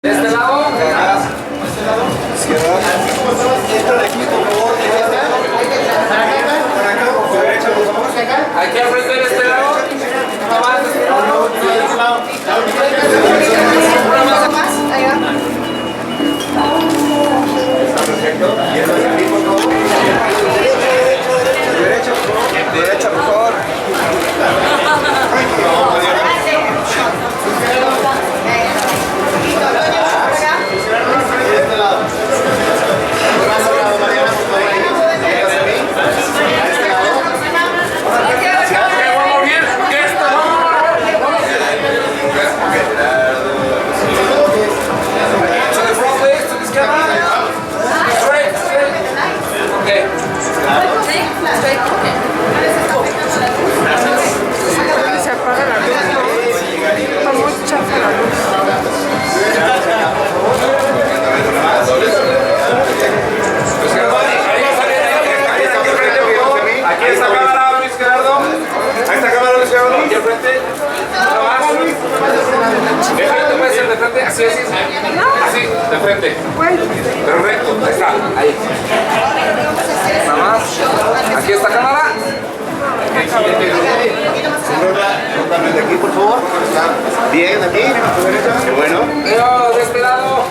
¿De este lado? Aquí al frente de este lado. Derecha, por favor. Se apaga la luz, ¿no? Está muy chafa la luz. Aquí esta cámara, Luis Gerardo. Ahí está cámara, Luis Gerardo. Aquí al frente. De frente puede ser de frente, así, así. Así, de frente. Pero recto, ahí está, ahí. Nada más. Aquí esta cámara. De aquí, por favor. Bien, aquí. Qué bueno. Leo, de este lado.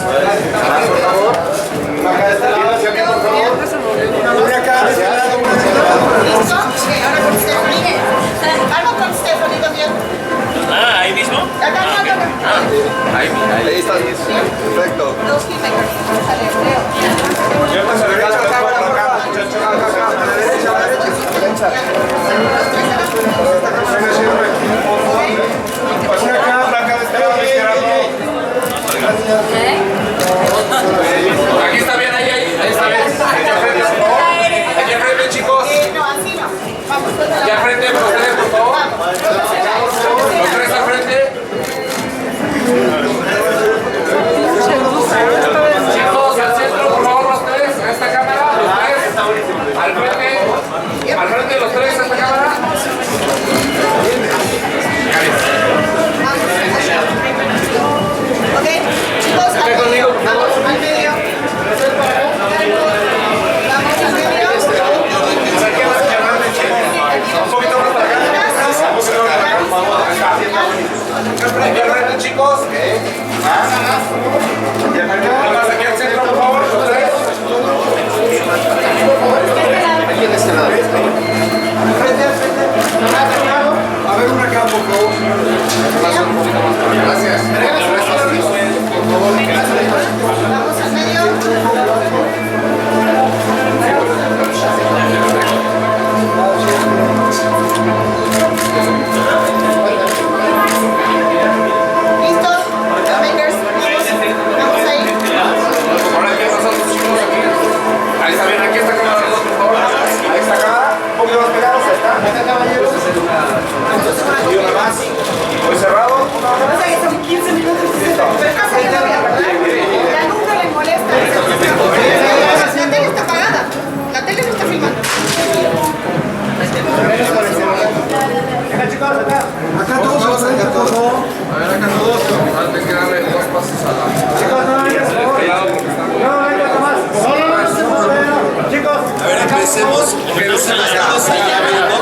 Más, por favor. Acá de este lado, hacia mí, por favor. Una acá, de este lado, una hacia ¿Listo? Ahora con Stephanie. Algo con Stephanie también. Ah, ahí mismo. Acá, acá. Ahí está. Perfecto. Dos filmmakers. Sale, Leo. Yo paso a la derecha, acá, a la derecha, a la derecha. Una cámara acá de este lado, Aquí está bien, ahí está bien. Aquí al frente, por favor. Aquí al frente, chicos. No, así no. Vamos, suelta Aquí al la frente, ustedes, por favor. Los tres al frente. Chicos, al centro, por favor, los tres. A esta cámara, los tres. Al frente los tres, a esta cámara. Ok, chicos, al medio. Vamos, al medio. Vamos al medio. Un poquito más para acá. Aquí al frente, chicos. Y acá. Aquí al centro, por favor, los tres. Aquí en este lado. A ver, una acá, por favor. Gracias. Vamos al medio. ¿Listos? Filmmakers, vamos ahí. Ahora aquí nosotros, chicos, aquí. Ahí está bien, aquí está cámara, los dos, por favor. Ahí está cámara. Un poquito más pegados, ahí está. Acá, caballeros. Y una más. Muy cerrado. O sea que son 15 minutos. Estás ahí todavía, ¿verdad? Y a nunca le molesta. La tele está apagada. La tele no está filmando. Acá todos se van a dejar, por favor. A ver, acá todos. Ahora hay que darle dos pasos a la... Chicos, no, Y hacia este lado porque está... A ver, empecemos todos allá viendo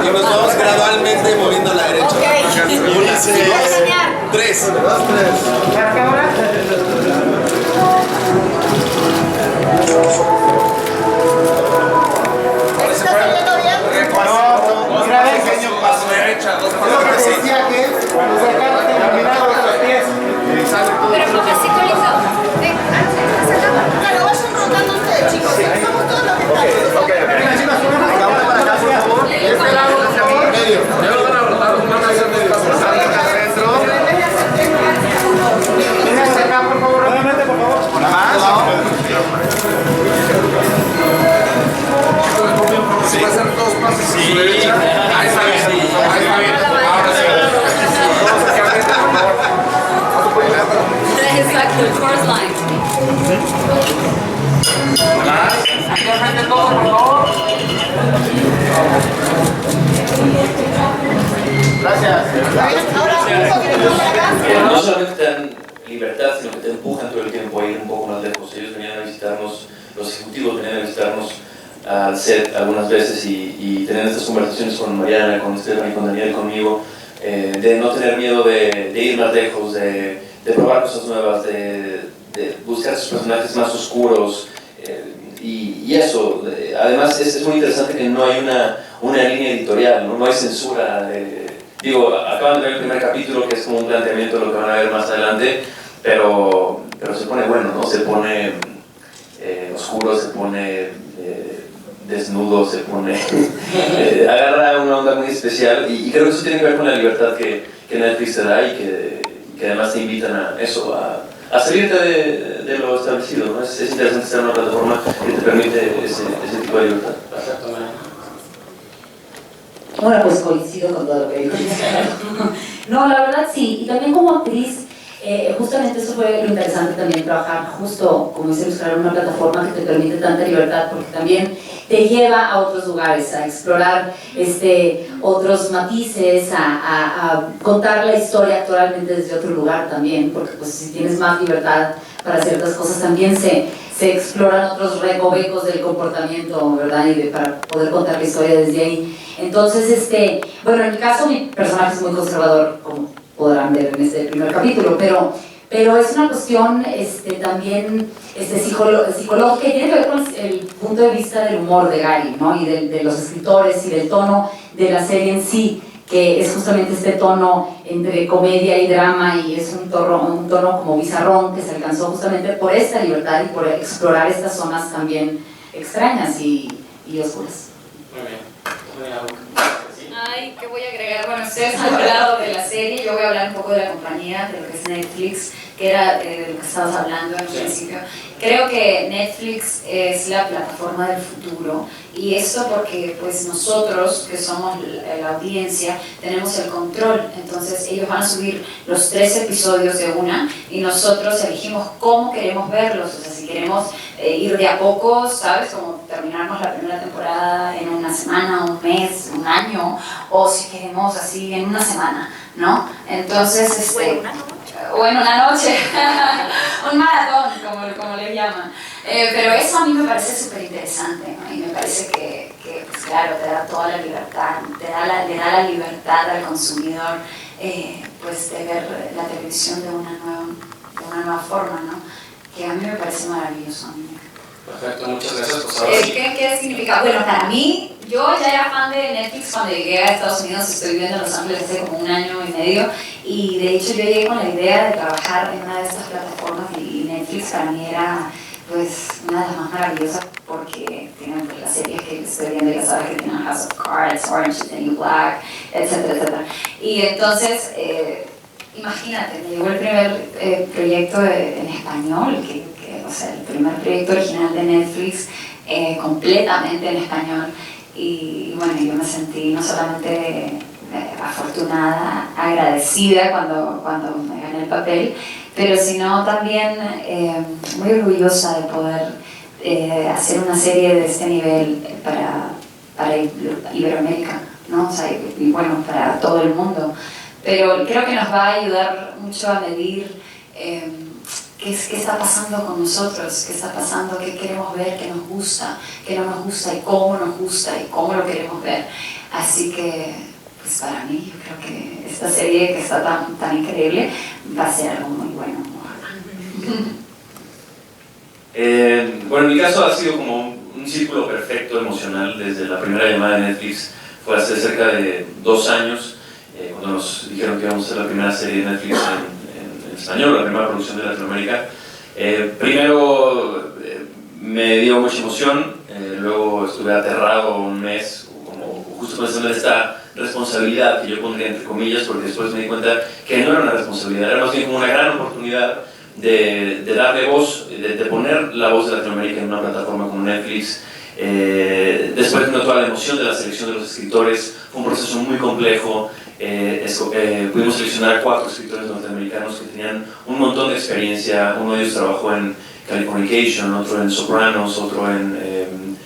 y nos vamos gradualmente moviendo a la derecha. Una, dos, tres. ¿Está saliendo bien? Pequeño paso derecha, dos pasos así. Pero profesito lindo. Claro, vayan rotando ustedes, chicos. Somos todos los que estamos. Ya lo van a rotar, los van a hacer de pasos. Si va a hacer dos pasos a su derecha, ahí está bien, ahí está bien. Ahora sí. Todos aquí al frente, por favor. Exacto, el chorus line. Aquí al frente todos, por favor. Gracias. No solamente te dan libertad, sino que te empujan todo el tiempo a ir un poco más lejos. Ellos venían a visitarnos, los ejecutivos venían a visitarnos al set algunas veces y tenían estas conversaciones con Mariana, con Stephanie, con Daniel, conmigo, de no tener miedo de ir más lejos, de probar cosas nuevas, de buscar sus personajes más oscuros, y eso. Además es muy interesante que no hay una línea editorial, no hay censura. Digo, acaban de ver el primer capítulo, que es como un planteamiento de lo que van a ver más adelante, pero se pone bueno, ¿no? Se pone oscuro, se pone desnudo, se pone agarra una onda muy especial, y creo que eso tiene que ver con la libertad que Netflix te da, y que además te invitan a eso, a salirte de lo establecido, ¿no? Es interesante estar en una plataforma que te permite ese tipo de libertad. Bueno, pues coincido con todo lo que dijo. No, la verdad sí, y también como actriz, justamente eso fue lo interesante también, trabajar justo, como dice Luz, en una plataforma que te permite tanta libertad, porque también te lleva a otros lugares, a explorar otros matices, a contar la historia actualmente desde otro lugar también, porque pues si tienes más libertad para ciertas cosas también se exploran otros recovecos del comportamiento, ¿verdad? Y para poder contar la historia desde ahí. Entonces, bueno, en mi caso mi personaje es muy conservador, como podrán ver en este primer capítulo, pero es una cuestión también psicológica, y tiene que ver con el punto de vista del humor de Gary, ¿no? Y de los escritores y del tono de la serie en sí, que es justamente este tono entre comedia y drama, y es un tono como bizarrón que se alcanzó justamente por esta libertad y por explorar estas zonas también extrañas y oscuras. Muy bien. Ay, ¿qué voy a agregar? Bueno, ustedes han hablado de la serie, yo voy a hablar un poco de la compañía, de lo que es Netflix, que era de lo que estabas hablando al principio. Creo que Netflix es la plataforma del futuro, y eso porque pues nosotros, que somos la audiencia, tenemos el control. Entonces ellos van a subir los 3 episodios de una, y nosotros elegimos cómo queremos verlos. O sea, si queremos ir de a poco, ¿sabes? Como terminarnos la primera temporada en una semana, un mes, un año, o si queremos así en una semana, ¿no? Entonces, o en una noche, un maratón, como le llaman. Pero eso a mí me parece súper interesante, ¿no? Y me parece que pues claro, te da toda la libertad, le da la libertad al consumidor, pues de ver la televisión de una nueva forma, ¿no? Que a mí me parece maravilloso. Perfecto, muchas gracias por saber. ¿Qué significa? Bueno, para mí, yo ya era fan de Netflix cuando llegué a Estados Unidos. Estoy viviendo en Los Ángeles hace como 1 año y medio, y de hecho yo llegué con la idea de trabajar en una de estas plataformas, y Netflix para mí era pues una de las más maravillosas, porque tienen pues, las series que estoy viendo, ya sabes que tienen House of Cards, Orange is the New Black, etcétera, etcétera. Y entonces, imagínate, me llegó el primer proyecto en español, o sea, el primer proyecto original de Netflix, completamente en español, y bueno, yo me sentí no solamente afortunada, agradecida cuando me gané el papel, pero sino también muy orgullosa de poder hacer una serie de este nivel para Iberoamérica, ¿no? O sea, y bueno, para todo el mundo. Pero creo que nos va a ayudar mucho a medir qué está pasando con nosotros, qué está pasando, qué queremos ver, qué nos gusta, qué no nos gusta, y cómo nos gusta, y cómo lo queremos ver. Así que, pues para mí, yo creo que esta serie que está tan increíble va a ser algo muy bueno. Bueno, en mi caso ha sido como un círculo perfecto emocional desde la primera llamada de Netflix. Fue hace cerca de 2 años, cuando nos dijeron que íbamos a hacer la primera serie de Netflix en español, la primera producción de Latinoamérica. Primero me dio mucha emoción, luego estuve aterrado un mes, como justo pensando en esta responsabilidad que yo pondría entre comillas, porque después me di cuenta que no era una responsabilidad, era más bien como una gran oportunidad de darle voz, de poner la voz de Latinoamérica en una plataforma como Netflix. Después vino toda la emoción de la selección de los escritores. Fue un proceso muy complejo. Pudimos seleccionar 4 escritores norteamericanos que tenían un montón de experiencia. Uno de ellos trabajó en Californication, otro en Sopranos, otro en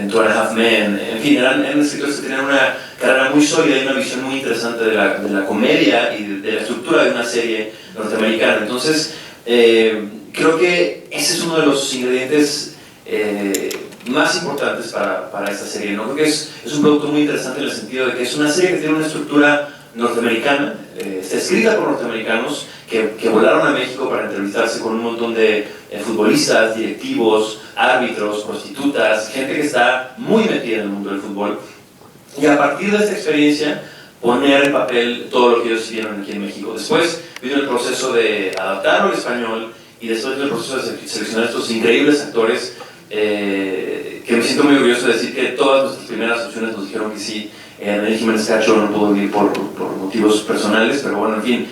Two and a Half Men. En fin, eran escritores que tenían una carrera muy sólida y una visión muy interesante de la comedia y de la estructura de una serie norteamericana. Entonces, creo que ese es uno de los ingredientes más importantes para esta serie, ¿no? Creo que es un producto muy interesante en el sentido de que es una serie que tiene una estructura norteamericana, está escrita por norteamericanos que volaron a México para entrevistarse con un montón de futbolistas, directivos, árbitros, prostitutas, gente que está muy metida en el mundo del fútbol, y a partir de esta experiencia poner en papel todo lo que ellos vieron aquí en México. Después vino el proceso de adaptarlo al español y después vino el proceso de seleccionar estos increíbles actores que me siento muy orgulloso de decir que todas nuestras primeras opciones nos dijeron que sí. Daniel Jiménez Cacho no pudo venir por motivos personales, pero bueno, en fin,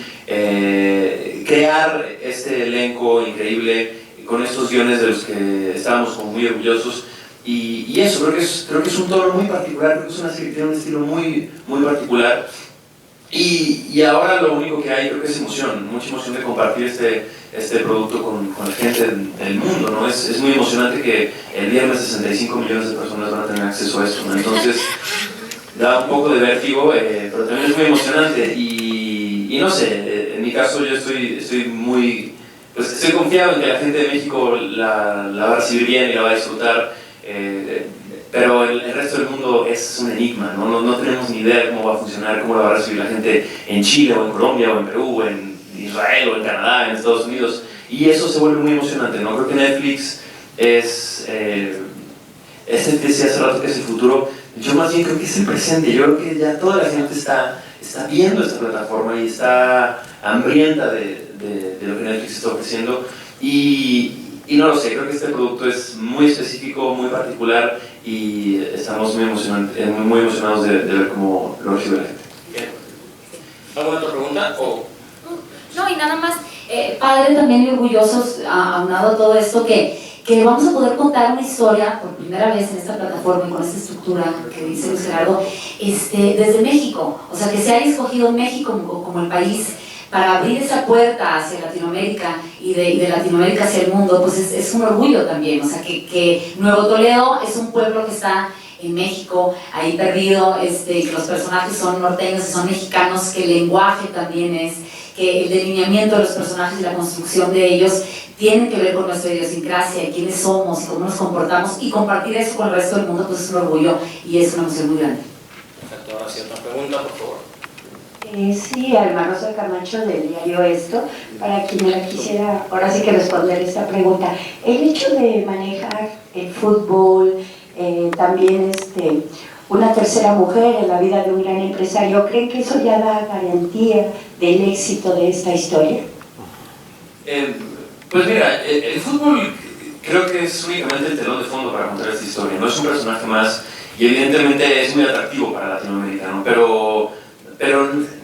crear este elenco increíble con estos guiones de los que estábamos como muy orgullosos, y eso, creo que es un tono muy particular, creo que es una serie que tiene un estilo muy particular, y ahora lo único que hay creo que es emoción, mucha emoción de compartir este producto con la gente del mundo, ¿no? Es muy emocionante que el viernes 65 millones de personas van a tener acceso a esto, ¿no? Entonces da un poco de vértigo, pero también es muy emocionante, y no sé, en mi caso yo estoy muy, pues estoy confiado en que la gente de México la va a recibir bien y la va a disfrutar, pero el resto del mundo es un enigma, ¿no? No tenemos ni idea de cómo va a funcionar, cómo la va a recibir la gente en Chile, o en Colombia, o en Perú, o en Israel, o en Canadá, en Estados Unidos, y eso se vuelve muy emocionante, ¿no? Creo que Netflix es, decía hace rato que es el futuro. Yo más bien creo que es el presente. Yo creo que ya toda la gente está viendo esta plataforma y está hambrienta de lo que Netflix está ofreciendo, y no lo sé, creo que este producto es muy específico, muy particular, y estamos muy emocionados de ver cómo lo recibe la gente. Bien. ¿Alguna otra pregunta? No, y nada más, padre también y orgullosos, aunado a todo esto, que vamos a poder contar una historia por primera vez en esta plataforma y con esta estructura que dice Luis Gerardo, desde México. O sea, que se haya escogido México como el país para abrir esa puerta hacia Latinoamérica y de Latinoamérica hacia el mundo, pues es un orgullo también. O sea, que Nuevo Toledo es un pueblo que está en México, ahí perdido, que los personajes son norteños y son mexicanos, que el lenguaje también es, que el delineamiento de los personajes y la construcción de ellos tienen que ver con nuestra idiosincrasia y quiénes somos y cómo nos comportamos, y compartir eso con el resto del mundo pues es un orgullo y es una emoción muy grande. Perfecto, ahora sí, otra pregunta, por favor. Sí, Alma Rosa Camacho del diario Esto, para quien me la quisiera ahora sí que responder esta pregunta. El hecho de manejar el fútbol, también una tercera mujer en la vida de un gran empresario, ¿creen que eso ya da garantía del éxito de esta historia? Pues mira, el fútbol creo que es únicamente el telón de fondo para contar esta historia, no es un personaje más, y evidentemente es muy atractivo para Latinoamérica, ¿no? Pero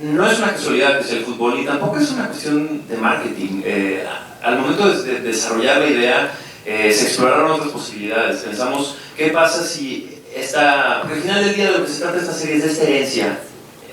no es una casualidad que sea el fútbol, y tampoco es una cuestión de marketing. Al momento de desarrollar la idea, se exploraron otras posibilidades. Pensamos, ¿qué pasa si porque al final del día de lo que se trata esta serie es de esta herencia,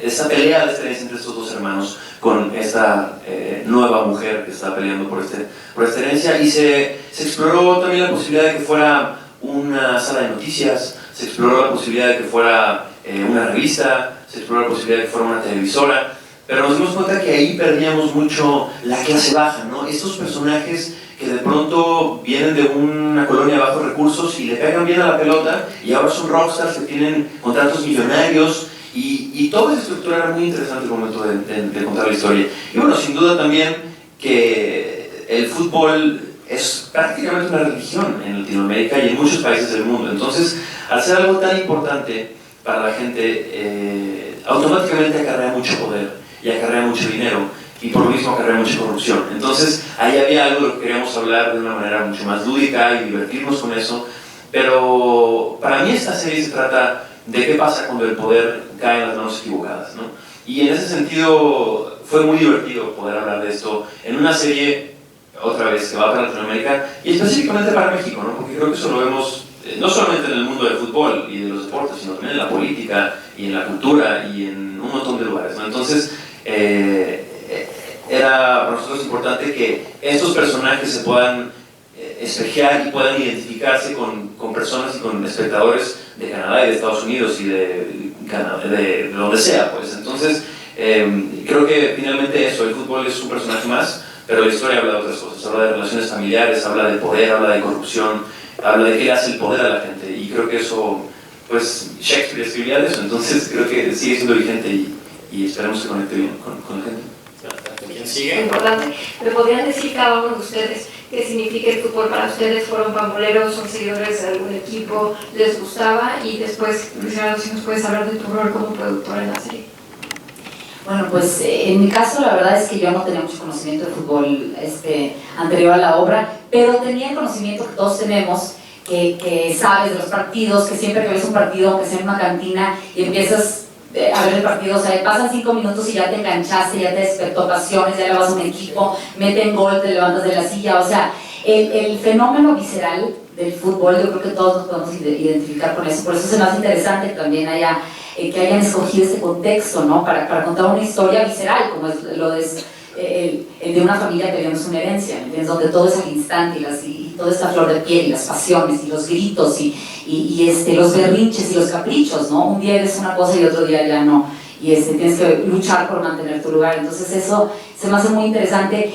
esta pelea de esta herencia entre estos dos hermanos con esta nueva mujer que está peleando por esta herencia, y se exploró también la posibilidad de que fuera una sala de noticias, se exploró la posibilidad de que fuera una revista, se exploró la posibilidad de que fuera una televisora, pero nos dimos cuenta que ahí perdíamos mucho la clase baja, ¿no? Estos personajes que de pronto vienen de una colonia de bajos recursos y le pegan bien a la pelota, y ahora son rockstars que tienen contratos millonarios, y toda esa estructura era muy interesante al momento de contar la historia. Y bueno, sin duda también que el fútbol es prácticamente una religión en Latinoamérica y en muchos países del mundo. Entonces, al ser algo tan importante para la gente, automáticamente acarrea mucho poder y acarrea mucho dinero, y por lo mismo acarrea mucha corrupción. Entonces, ahí había algo de lo que queríamos hablar de una manera mucho más lúdica y divertirnos con eso. Pero para mí esta serie se trata de qué pasa cuando el poder cae en las manos equivocadas, ¿no? Y en ese sentido fue muy divertido poder hablar de esto en una serie, otra vez, que va para Latinoamérica y específicamente para México, ¿no? Porque creo que eso lo vemos no solamente en el mundo del fútbol y de los deportes, sino también en la política y en la cultura y en un montón de lugares, ¿no? Entonces, era para nosotros importante que estos personajes se puedan espejear y puedan identificarse con personas y con espectadores de Canadá y de Estados Unidos y de Canadá, de donde sea, pues. Entonces, creo que finalmente eso, el fútbol es un personaje más, pero la historia habla de otras cosas, habla de relaciones familiares, habla de poder, habla de corrupción, habla de qué hace el poder a la gente, y creo que eso, pues, Shakespeare escribía de eso, entonces creo que sigue siendo vigente y esperemos que conecte bien con la gente. ¿Quién sigue? Importante. ¿Me podrían decir cada uno de ustedes qué significa el fútbol para ustedes? ¿Fueron pamboleros, son seguidores de algún equipo, les gustaba? Y después, Luciano, si nos puedes hablar de tu rol como productora en la serie. Bueno, pues en mi caso la verdad es que yo no tenía mucho conocimiento de fútbol anterior a la obra, pero tenía el conocimiento que todos tenemos, que sabes de los partidos, que siempre que ves un partido, aunque sea en una cantina, y empiezas a ver el partido, o sea, pasan 5 minutos y ya te enganchaste, ya te despertó pasiones, ya le vas a un equipo, meten gol, te levantas de la silla, o sea, el fenómeno visceral del fútbol, yo creo que todos nos podemos identificar con eso, por eso se me hace interesante que también que hayan escogido este contexto, ¿no? Para contar una historia visceral, como es lo de el de una familia que vemos una herencia, ¿entiendes? Donde todo es al instante y toda esta flor de piel y las pasiones y los gritos y los berrinches y los caprichos, ¿no? Un día eres una cosa y otro día ya no, y tienes que luchar por mantener tu lugar. Entonces eso se me hace muy interesante,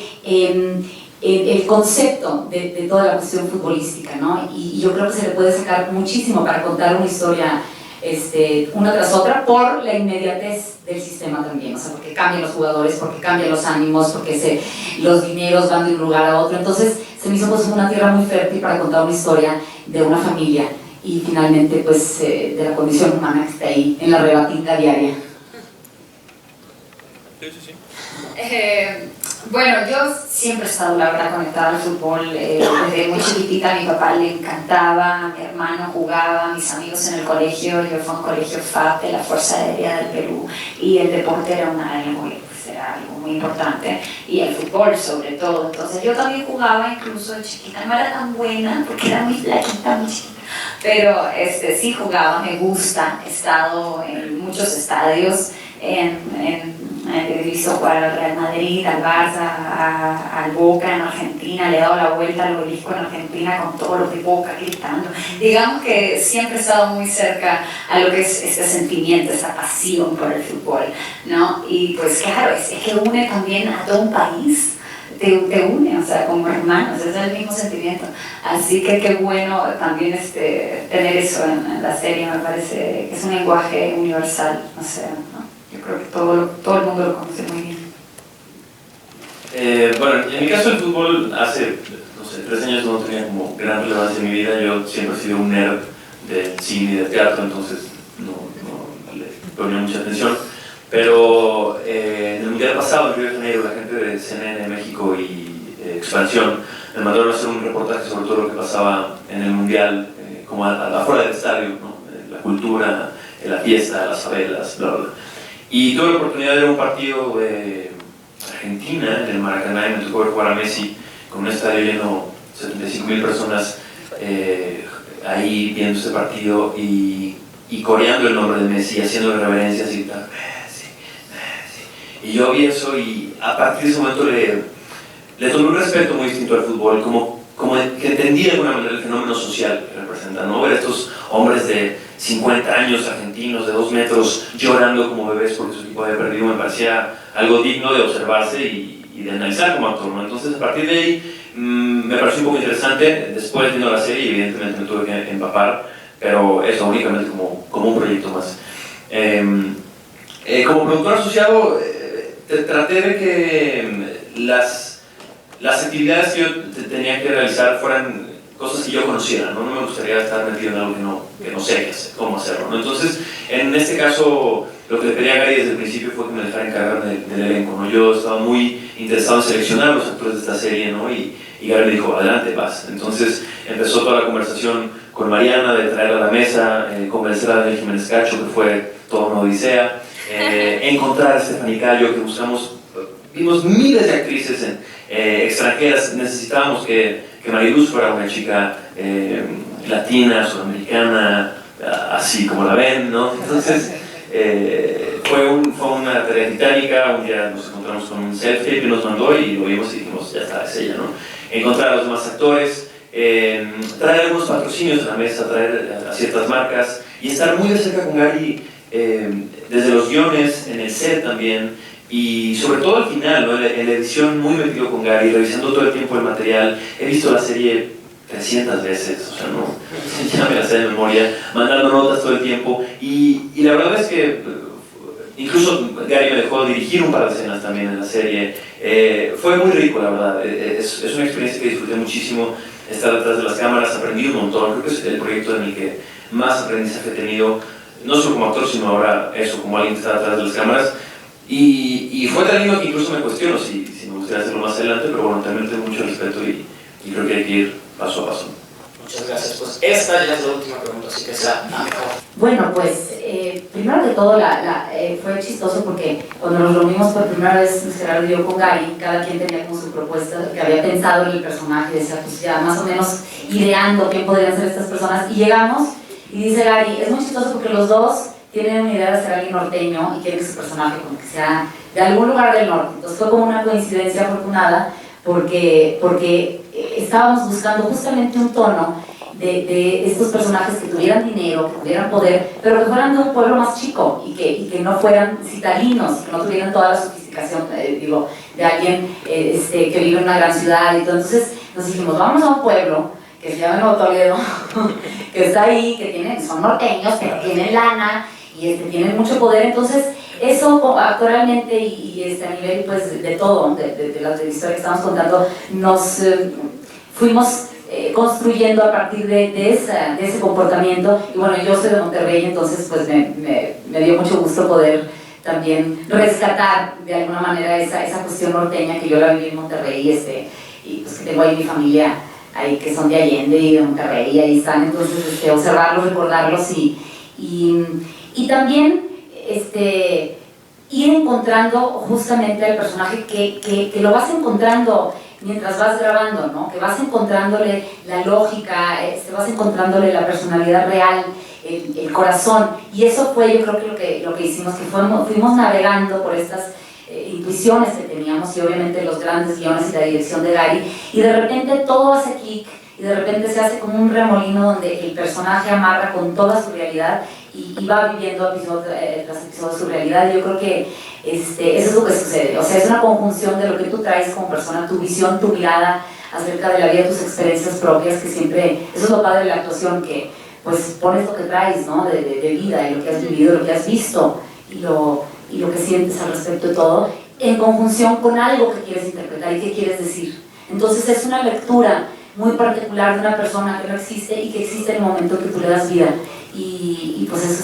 el concepto de toda la cuestión futbolística, ¿no? Y yo creo que se le puede sacar muchísimo para contar una historia una tras otra, por la inmediatez del sistema también, o sea, porque cambian los jugadores, porque cambian los ánimos, porque los dineros van de un lugar a otro. Entonces se me hizo pues una tierra muy fértil para contar una historia de una familia y finalmente pues de la condición humana que está ahí en la rebatinga diaria. Bueno, yo siempre he estado, la verdad, conectada al fútbol. Desde muy chiquitita a mi papá le encantaba, mi hermano jugaba, mis amigos en el colegio. Yo fui a un colegio FAP de la Fuerza Aérea del Perú y el deporte era algo muy importante, y el fútbol sobre todo. Entonces yo también jugaba, incluso de chiquita. No era tan buena porque era muy flaquita, muy chiquita, pero sí jugaba, me gusta. He estado en muchos estadios, he visto jugar al Real Madrid, al Barça, al Boca en Argentina, le he dado la vuelta al obelisco en Argentina con todos los de Boca gritando. Digamos que siempre he estado muy cerca a lo que es este sentimiento, esa pasión por el fútbol, ¿no? Y pues claro, es que une también a todo un país, te une, o sea, como hermanos, es el mismo sentimiento. Así que qué bueno también tener eso en la serie, me parece que es un lenguaje universal, no sé, ¿no? Yo creo que todo el mundo lo conoce muy bien. Bueno, en mi caso el fútbol hace, no sé, 3 años no tenía como gran relevancia en mi vida. Yo siempre he sido un nerd del cine y del teatro, entonces no le ponía mucha atención. Pero en el mundial pasado en Río de Janeiro, la gente de CNN México y Expansión me mandaron a hacer un reportaje sobre todo lo que pasaba en el mundial, como afuera del estadio, ¿no? La cultura, la fiesta, las favelas, bla, bla. Y tuve la oportunidad de ver un partido de Argentina en el Maracaná, y me tocó ver jugar a Messi con un estadio lleno, 75,000 personas ahí viendo este partido y coreando el nombre de Messi, haciendo reverencias y tal. Y yo vi eso y a partir de ese momento le tomé un respeto muy distinto al fútbol, como que entendí de alguna manera el fenómeno social que representa, ¿no? Ver a estos hombres de 50 años argentinos de 2 metros llorando como bebés porque su equipo había perdido me parecía algo digno de observarse y de analizar como actor, ¿no? Entonces a partir de ahí me pareció un poco interesante. Después viendo la serie evidentemente me tuve que empapar, pero eso únicamente como un proyecto más. Como productor asociado traté de que las actividades que yo tenía que realizar fueran cosas que yo conociera, ¿no? No me gustaría estar metido en algo que no sé cómo hacerlo, ¿no? Entonces, en este caso, lo que le pedí a Gary desde el principio fue que me dejara encargar del elenco, ¿no? Yo estaba muy interesado en seleccionar a los actores de esta serie, ¿no? Y Gary me dijo, adelante, vas. Entonces, empezó toda la conversación con Mariana de traerla a la mesa, convencer a Daniel Jiménez Cacho, que fue toda una odisea, encontrar a Stephanie Cayo, que vimos miles de actrices extranjeras. Necesitábamos que Mariluz fuera una chica latina, sudamericana, así como la ven, ¿no? Entonces fue una tarea titánica. Un día nos encontramos con un selfie que nos mandó y lo vimos y dijimos, ya está, es ella, ¿no? Encontrar a los demás actores, traer algunos patrocinios a la mesa, traer a ciertas marcas y estar muy de cerca con Gary desde los guiones, en el set también, y sobre todo al final, ¿no? En la edición muy metido con Gary, revisando todo el tiempo el material. He visto la serie 300 veces, o sea, no, ya me la sé de memoria, mandando notas todo el tiempo, y la verdad es que incluso Gary me dejó dirigir un par de escenas también en la serie. Fue muy rico, la verdad. Es una experiencia que disfruté muchísimo, estar detrás de las cámaras, aprendí un montón. Creo que es el proyecto en el que más aprendizaje he tenido, no solo como actor, sino ahora eso, como alguien que está detrás de las cámaras. Y fue tan lindo que incluso me cuestiono si me gustaría hacerlo más adelante, pero bueno, también tengo mucho respeto y creo que hay que ir paso a paso. Muchas gracias. Pues esta ya es la última pregunta, así que es la mejor. Bueno, pues primero que todo fue chistoso porque cuando nos reunimos por primera vez Gerardo y yo con Gary, cada quien tenía como su propuesta que había pensado en el personaje, decía pues ya más o menos ideando quién podrían ser estas personas, y llegamos y dice Gary, es muy chistoso porque los dos tienen una idea de ser alguien norteño y quieren que su personaje como que sea de algún lugar del norte. Entonces fue como una coincidencia afortunada porque estábamos buscando justamente un tono de estos personajes que tuvieran dinero, que tuvieran poder, pero que fueran de un pueblo más chico y que no fueran citadinos, que no tuvieran toda la sofisticación, de alguien que vive en una gran ciudad y todo. Entonces nos dijimos, vamos a un pueblo que se llama Nuevo Toledo, que está ahí, que son norteños, pero tienen lana y tienen mucho poder. Entonces eso actualmente y a nivel pues de todo, de la historia que estamos contando, nos fuimos construyendo a partir de ese comportamiento. Y bueno, yo soy de Monterrey, entonces pues me dio mucho gusto poder también rescatar de alguna manera esa cuestión norteña que yo la viví en Monterrey, y pues que tengo ahí mi familia ahí que son de Allende y de Monterrey, y ahí están. Entonces observarlos, recordarlos y también ir encontrando justamente al personaje que lo vas encontrando mientras vas grabando, ¿no? Que vas encontrándole la lógica, vas encontrándole la personalidad real, el corazón. Y eso fue, yo creo que lo que hicimos, que fuimos navegando por estas intuiciones que teníamos, y obviamente los grandes guiones y la dirección de Gary, y de repente todo hace clic, y de repente se hace como un remolino donde el personaje amarra con toda su realidad y va viviendo episodio tras episodio su realidad. Y yo creo que eso es lo que sucede, o sea, es una conjunción de lo que tú traes como persona, tu visión, tu mirada acerca de la vida, tus experiencias propias, que siempre, eso es lo padre de la actuación, que pues pones lo que traes, ¿no? de vida, y lo que has vivido, lo que has visto, y lo que sientes al respecto de todo, en conjunción con algo que quieres interpretar y que quieres decir. Entonces es una lectura muy particular de una persona que no existe y que existe en el momento que tú le das vida, y pues eso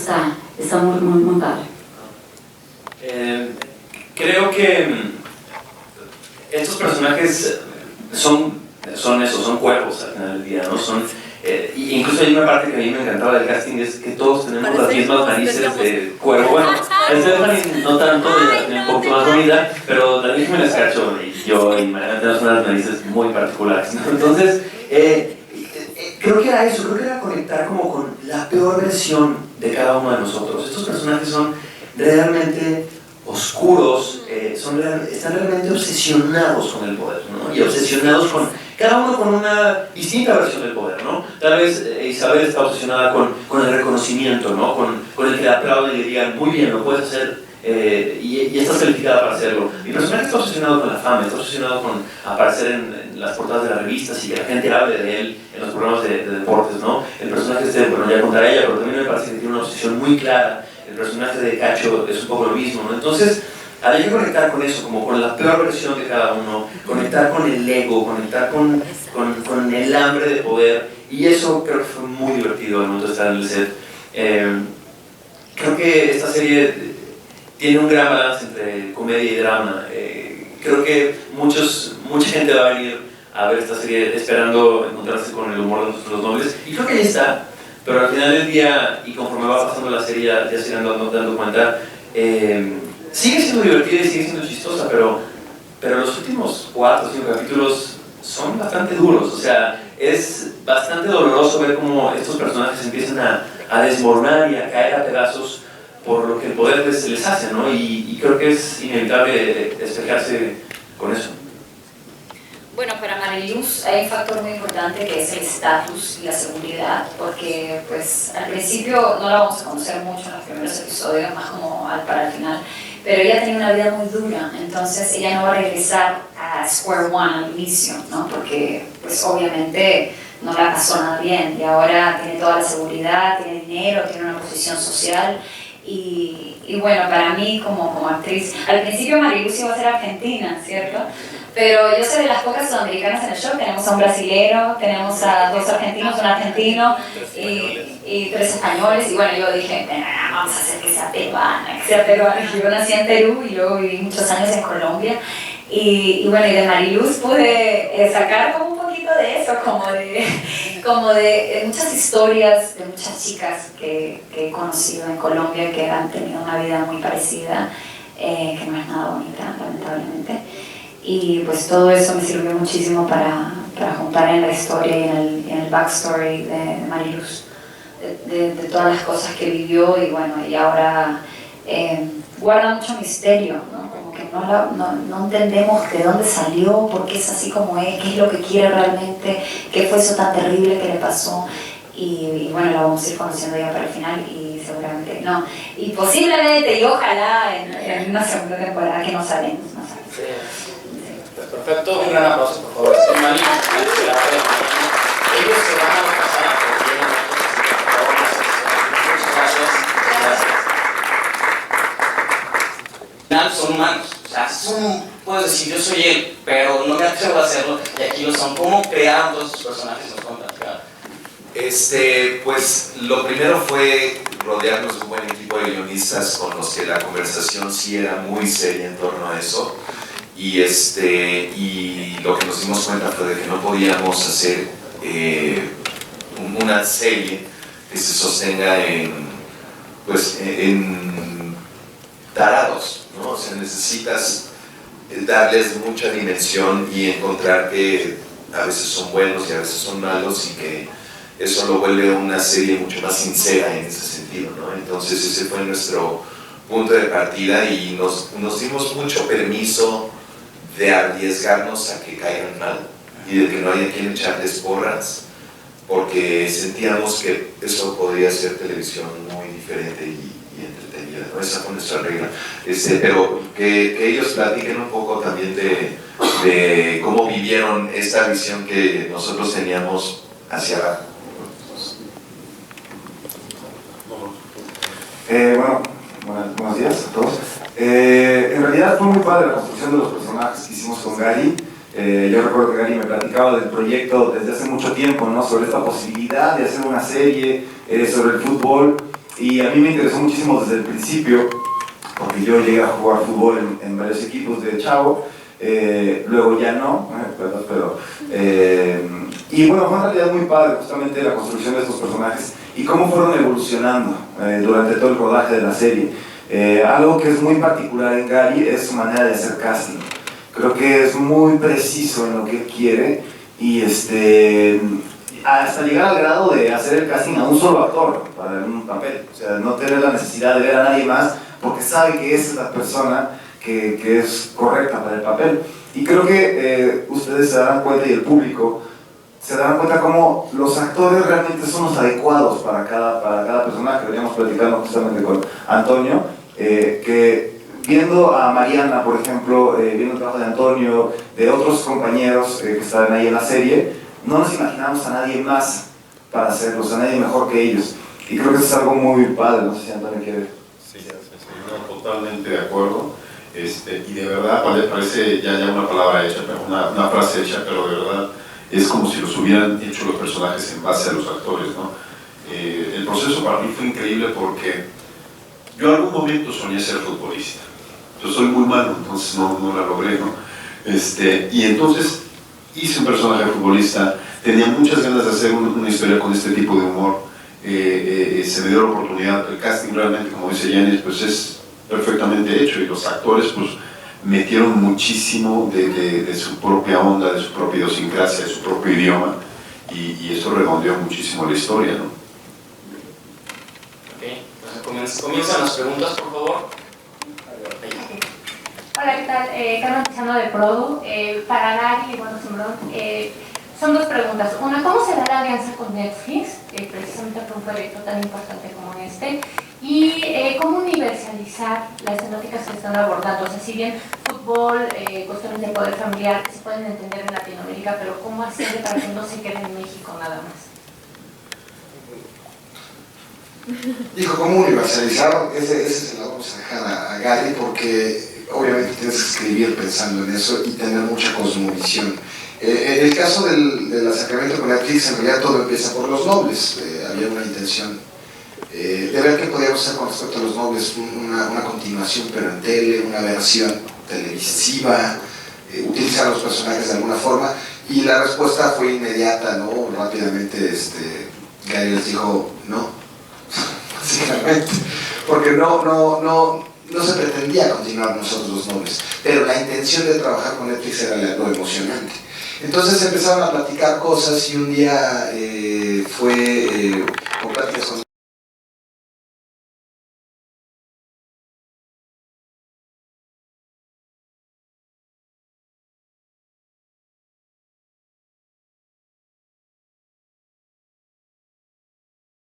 está muy, muy, muy padre. Creo que estos personajes son cuervos al final del día, ¿no? Incluso hay una parte que a mí me encantaba del casting, es que todos tenemos las mismas narices de cuervo. Bueno, Stephanie no tanto, ella tiene un poco más bonita, pero también me las cacho, y yo y Mariana tenemos unas narices muy particulares, ¿no? Entonces, creo que era eso, creo que era conectar como con la peor versión de cada uno de nosotros. Estos personajes son realmente oscuros, están realmente obsesionados con el poder, ¿no? Y obsesionados con cada uno con una distinta versión del poder, ¿no? Tal vez Isabel está obsesionada con el reconocimiento, ¿no? Con el que le aplauden y le digan, muy bien, lo puedes hacer, y estás calificada para hacerlo. Mi personaje está obsesionado con la fama, está obsesionado con aparecer en las portadas de las revistas y que la gente hable de él en los programas de deportes, ¿no? El personaje bueno, ya contaré ella, pero también me parece que tiene una obsesión muy clara. El personaje de Cacho es un poco lo mismo, ¿no? Entonces, había que conectar con eso, como con la peor versión de cada uno, conectar con el ego, conectar con el hambre de poder, y eso creo que fue muy divertido al momento de estar en el set. Creo que esta serie tiene un gran balance entre comedia y drama. Creo que mucha gente va a venir a ver esta serie esperando encontrarse con el humor de los nobles, y creo que ahí está. Pero al final del día, y conforme va pasando la serie, ya se irán dando cuenta, sigue siendo divertida y sigue siendo chistosa, pero los últimos 4 o 5 capítulos son bastante duros. O sea, es bastante doloroso ver cómo estos personajes empiezan a desmoronar y a caer a pedazos por lo que el poder les hace, ¿no? Y creo que es inevitable despejarse con eso. Bueno, para Mariluz hay un factor muy importante que es el estatus y la seguridad, porque pues al principio no la vamos a conocer mucho en los primeros episodios, más como para el final, pero ella tenía una vida muy dura, entonces ella no va a regresar a square one al inicio, ¿no? Porque pues obviamente no la pasó nada bien y ahora tiene toda la seguridad, tiene dinero, tiene una posición social. Y bueno, para mí como actriz, al principio Mariluz iba a ser argentina, ¿cierto? Pero yo soy de las pocas sudamericanas en el show. Tenemos a un brasilero, tenemos a 2 argentinos, un argentino y 3 españoles. Y bueno, yo dije, vamos a hacer que sea peruana, que sea peruana. Yo nací en Perú y luego viví muchos años en Colombia. Y bueno, y de Mariluz pude sacar como un poquito de eso, como de muchas historias de muchas chicas que he conocido en Colombia que han tenido una vida muy parecida, que no es nada bonita, lamentablemente. Y pues todo eso me sirvió muchísimo para juntar en la historia y en el backstory de Mariluz, de todas las cosas que vivió. Y bueno, y ahora guarda mucho misterio, ¿no? Como que no entendemos de dónde salió, por qué es así como es, qué es lo que quiere realmente, qué fue eso tan terrible que le pasó. Y bueno, la vamos a ir conociendo ya para el final y seguramente no. Y posiblemente y ojalá en una segunda temporada que no sabemos. Sí. Perfecto, un gran aplauso por favor. Sí, Mali, ellos se van a pasar a muchas gracias. Son humanos, o sea, puedes decir yo soy él, pero no me atrevo a hacerlo y aquí lo son. ¿Cómo crearon todos sus personajes? Nos cuentan. Pues lo primero fue rodearnos de un buen equipo de guionistas con los que la conversación sí era muy seria en torno a eso. Y lo que nos dimos cuenta fue de que no podíamos hacer una serie que se sostenga en tarados, ¿no? O sea, necesitas darles mucha dimensión y encontrar que a veces son buenos y a veces son malos y que eso lo vuelve una serie mucho más sincera en ese sentido, ¿no? Entonces ese fue nuestro punto de partida y nos dimos mucho permiso de arriesgarnos a que caigan mal y de que no haya quien echarles porras, porque sentíamos que eso podría ser televisión muy diferente y entretenida, ¿no? Esa fue nuestra regla. Pero que ellos platiquen un poco también de cómo vivieron esta visión que nosotros teníamos hacia abajo. Buenos días a todos. En realidad fue muy padre la construcción de los personajes que hicimos con Gary. Yo recuerdo que Gary me platicaba del proyecto desde hace mucho tiempo, ¿no? Sobre esta posibilidad de hacer una serie sobre el fútbol, y a mí me interesó muchísimo desde el principio, porque yo llegué a jugar fútbol en varios equipos de chavo, luego ya no, y bueno, fue en realidad muy padre justamente la construcción de estos personajes y cómo fueron evolucionando durante todo el rodaje de la serie. Algo que es muy particular en Gary es su manera de hacer casting. Creo que es muy preciso en lo que quiere y hasta llegar al grado de hacer el casting a un solo actor para un papel. O sea, no tener la necesidad de ver a nadie más porque sabe que esa es la persona que es correcta para el papel. Y creo que ustedes se darán cuenta y el público se darán cuenta cómo los actores realmente son los adecuados para cada personaje. Veníamos platicando justamente con Antonio, que viendo a Mariana, por ejemplo, viendo el trabajo de Antonio, de otros compañeros que estaban ahí en la serie, no nos imaginamos a nadie más para hacerlos, a nadie mejor que ellos. Y creo que eso es algo muy padre, no sé si Antonio quiere. Sí, no, totalmente de acuerdo. Y de verdad parece ya una palabra hecha, una frase hecha, pero de verdad es como si los hubieran hecho los personajes en base a los actores, ¿no? El proceso para mí fue increíble porque yo en algún momento soñé ser futbolista. Yo soy muy malo, entonces no la logré, ¿no? Y entonces hice un personaje de futbolista, tenía muchas ganas de hacer una historia con este tipo de humor. Se me dio la oportunidad, el casting realmente, como dice Yanis, pues es perfectamente hecho y los actores pues metieron muchísimo de su propia onda, de su propia idiosincrasia, de su propio idioma y eso redondeó muchísimo la historia, ¿no? Ok, pues comienzan las preguntas, por favor. Hola, ¿qué tal? Carmen Pizano de Produ. Para Gary y bueno, Simbrón, son dos preguntas. Una, ¿cómo se da la alianza con Netflix? Precisamente por un proyecto tan importante como este. Y cómo universalizar las temáticas que están abordando. O sea, si bien fútbol, cuestiones de poder familiar se pueden entender en Latinoamérica, pero ¿cómo hacerle para que no se quede en México nada más? Dijo, ¿cómo universalizar? Ese se lo vamos a dejar a Gary, porque obviamente tienes que escribir pensando en eso y tener mucha cosmovisión. En el caso del acercamiento con Netflix, en realidad todo empieza por Los Nobles. Había una intención de ver qué podíamos hacer con respecto a Los Nobles, una continuación pero en tele, una versión televisiva, utilizar a los personajes de alguna forma, y la respuesta fue inmediata, ¿no? Rápidamente Gary les dijo no, básicamente, porque no se pretendía continuar nosotros Los Nobles, pero la intención de trabajar con Netflix era lo emocionante. Entonces empezaron a platicar cosas y un día fue con pláticas con